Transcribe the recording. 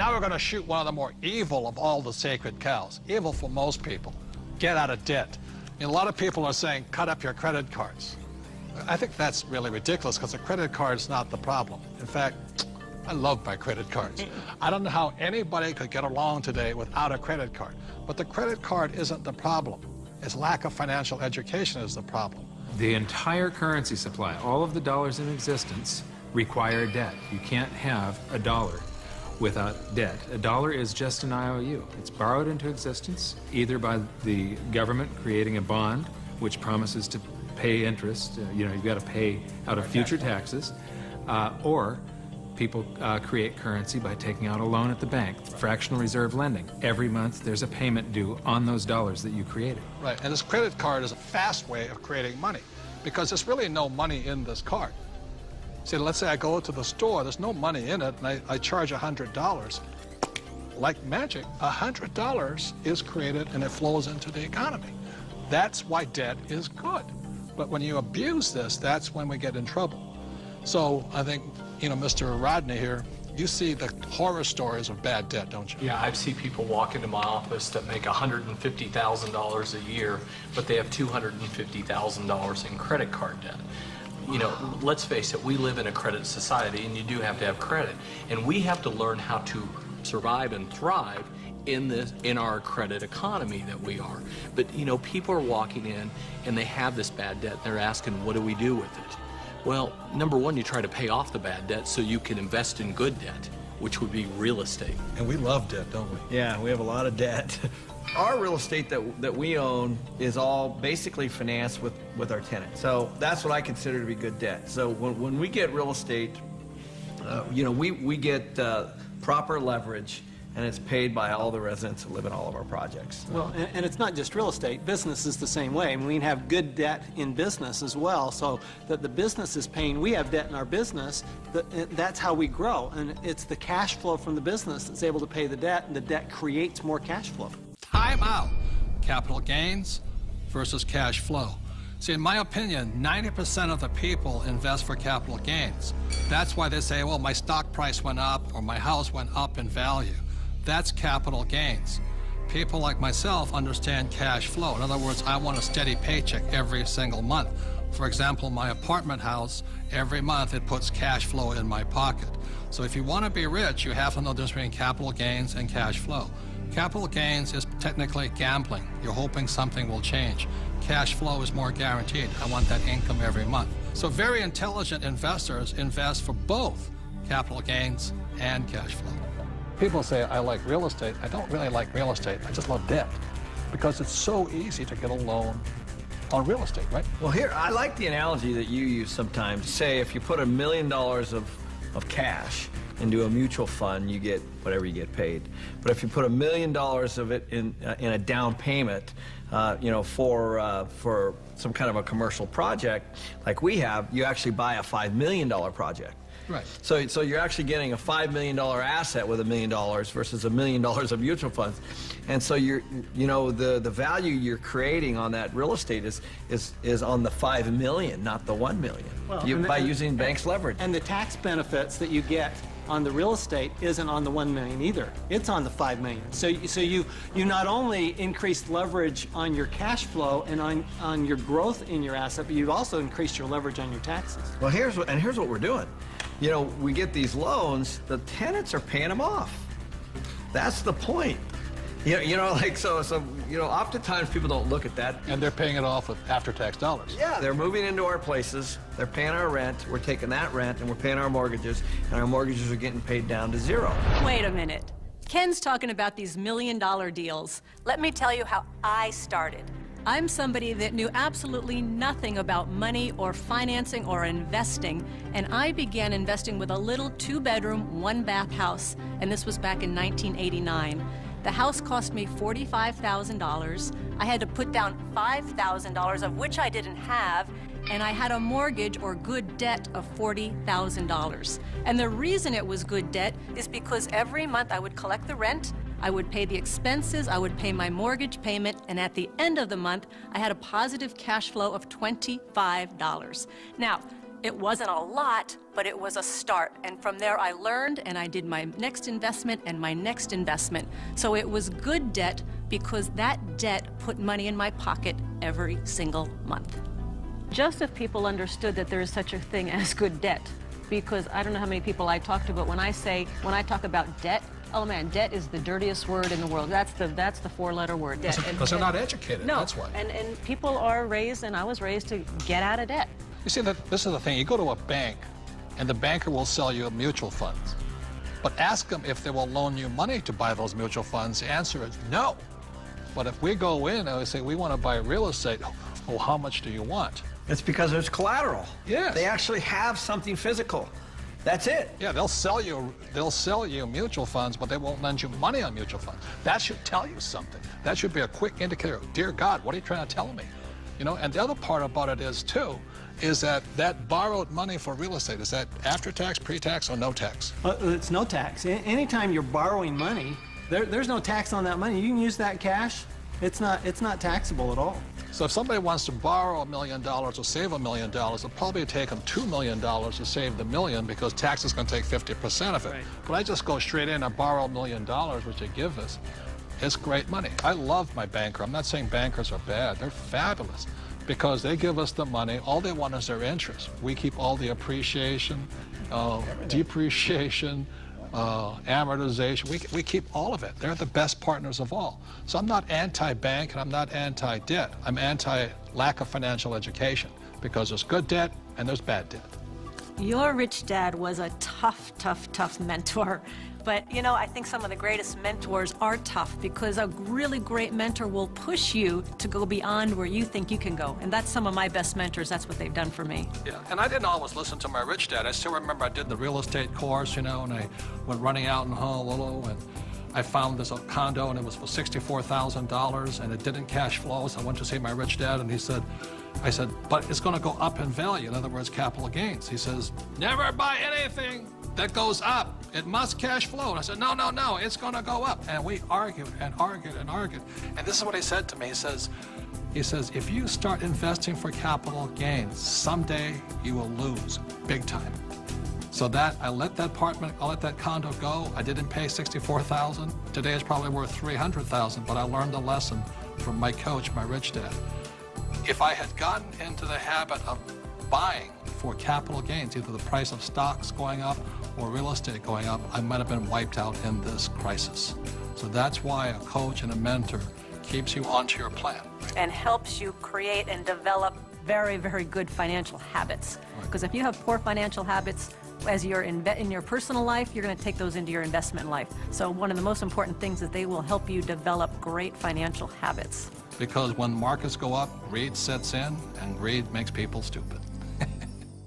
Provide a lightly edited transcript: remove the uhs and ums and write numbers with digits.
Now we're going to shoot one of the more evil of all the sacred cows. Evil for most people. Get out of debt. And a lot of people are saying, cut up your credit cards. I think that's really ridiculous because a credit card is not the problem. In fact, I love my credit cards. I don't know how anybody could get along today without a credit card. But the credit card isn't the problem. It's lack of financial education is the problem. The entire currency supply, all of the dollars in existence, require debt. You can't have a dollar without debt. A dollar is just an IOU. It's borrowed into existence either by the government creating a bond which promises to pay interest, you've got to pay out of future taxes, or people create currency by taking out a loan at the bank, fractional reserve lending. Every month there's a payment due on those dollars that you created. Right, and this credit card is a fast way of creating money because there's really no money in this card. See, let's say I go to the store, there's no money in it, and I charge $100. Like magic, $100 is created and it flows into the economy. That's why debt is good. But when you abuse this, that's when we get in trouble. So I think, Mr. Rodney here, you see the horror stories of bad debt, don't you? Yeah, I've seen people walk into my office that make $150,000 a year, but they have $250,000 in credit card debt. Let's face it, we live in a credit society, and you do have to have credit. And we have to learn how to survive and thrive in our credit economy that we are. But, people are walking in, and they have this bad debt, and they're asking, what do we do with it? Well, number one, you try to pay off the bad debt so you can invest in good debt, which would be real estate. And we love debt, don't we? Yeah, we have a lot of debt. Our real estate that we own is all basically financed with our tenants. So that's what I consider to be good debt. So when we get real estate, we get proper leverage, and it's paid by all the residents that live in all of our projects. Well, and it's not just real estate. Business is the same way. I mean, we have good debt in business as well, so that the business is paying. We have debt in our business. That's how we grow, and it's the cash flow from the business that's able to pay the debt, and the debt creates more cash flow. Time out. Capital gains versus cash flow. See, in my opinion, 90% of the people invest for capital gains. That's why they say, well, my stock price went up or my house went up in value. That's capital gains. People like myself understand cash flow. In other words, I want a steady paycheck every single month. For example, my apartment house, every month it puts cash flow in my pocket. So if you want to be rich, you have to know the difference between capital gains and cash flow. Capital gains is technically gambling. You're hoping something will change. Cash flow is more guaranteed. I want that income every month. So very intelligent investors invest for both capital gains and cash flow. People say, I like real estate. I don't really like real estate. I just love debt because it's so easy to get a loan on real estate, right? Well, here, I like the analogy that you use sometimes. Say if you put $1 million of cash into a mutual fund, you get whatever you get paid. But if you put $1 million of it in a down payment, for some kind of a commercial project like we have, you actually buy a $5 million project. Right. So you're actually getting a $5 million asset with $1 million versus $1 million of mutual funds, and so the value you're creating on that real estate is on the $5 million, not the $1 million. Well, by using banks' leverage. And the tax benefits that you get on the real estate isn't on the $1 million either. It's on the $5 million. So you not only increase leverage on your cash flow and on your growth in your asset, but you've also increased your leverage on your taxes. Well, here's what we're doing. We get these loans, the tenants are paying them off. That's the point. Oftentimes people don't look at that. And they're paying it off with after-tax dollars. Yeah, they're moving into our places, they're paying our rent, we're taking that rent, and we're paying our mortgages, and our mortgages are getting paid down to zero. Wait a minute. Ken's talking about these million-dollar deals. Let me tell you how I started. I'm somebody that knew absolutely nothing about money or financing or investing, and I began investing with a little 2-bedroom, 1-bath house, and this was back in 1989. The house cost me $45,000. I had to put down $5,000, of which I didn't have, and I had a mortgage or good debt of $40,000. And the reason it was good debt is because every month I would collect the rent, I would pay the expenses, I would pay my mortgage payment, and at the end of the month, I had a positive cash flow of $25. Now, It wasn't a lot, but it was a start. And from there I learned, and I did my next investment and my next investment. So it was good debt because that debt put money in my pocket every single month. Just if people understood that there is such a thing as good debt, because I don't know how many people I talk to, but when I talk about debt, oh man, debt is the dirtiest word in the world. That's the four-letter word, debt. Because they're not educated, no, that's why. And people are raised, and I was raised to get out of debt. You see, this is the thing. You go to a bank, and the banker will sell you mutual funds. But ask them if they will loan you money to buy those mutual funds. The answer is no. But if we go in and we say, we want to buy real estate, well, how much do you want? It's because there's collateral. Yes. They actually have something physical. That's it. Yeah, they'll sell you mutual funds, but they won't lend you money on mutual funds. That should tell you something. That should be a quick indicator. Dear God, what are you trying to tell me? You know, and the other part about it is, too, is that borrowed money for real estate, is that after tax, pre-tax, or no tax? It's no tax. Anytime you're borrowing money, there's no tax on that money. You can use that cash. It's not taxable at all. So if somebody wants to borrow $1 million or save $1 million, it'll probably take them $2 million to save the million because tax is going to take 50% of it. Right. But I just go straight in and borrow $1 million, which they give us. It's great money. I love my banker. I'm not saying bankers are bad. They're fabulous because they give us the money. All they want is their interest. We keep all the appreciation, depreciation, amortization. We keep all of it. They're the best partners of all. So I'm not anti-bank and I'm not anti-debt. I'm anti-lack of financial education because there's good debt and there's bad debt. Your rich dad was a tough mentor. But, you know, I think some of the greatest mentors are tough because a really great mentor will push you to go beyond where you think you can go. And that's some of my best mentors. That's what they've done for me. Yeah, and I didn't always listen to my rich dad. I still remember I did the real estate course, you know, and I went running out in Honolulu, and I found this condo, and it was for $64,000, and it didn't cash flow, so I went to see my rich dad, and I said, but it's going to go up in value, in other words, capital gains. He says, never buy anything that goes up. It must cash flow. And I said, no, it's going to go up. And we argued and argued and argued. And this is what he said to me. He says, if you start investing for capital gains, someday you will lose big time. So I let that condo go. I didn't pay $64,000. Today it's probably worth $300,000, but I learned a lesson from my coach, my rich dad. If I had gotten into the habit of buying for capital gains, either the price of stocks going up or real estate going up, I might have been wiped out in this crisis. So that's why a coach and a mentor keeps you onto your plan. And helps you create and develop very, very good financial habits. Because if you have poor financial habits, as you're in your personal life, you're going to take those into your investment life. So one of the most important things is they will help you develop great financial habits. Because when markets go up, greed sets in, and greed makes people stupid.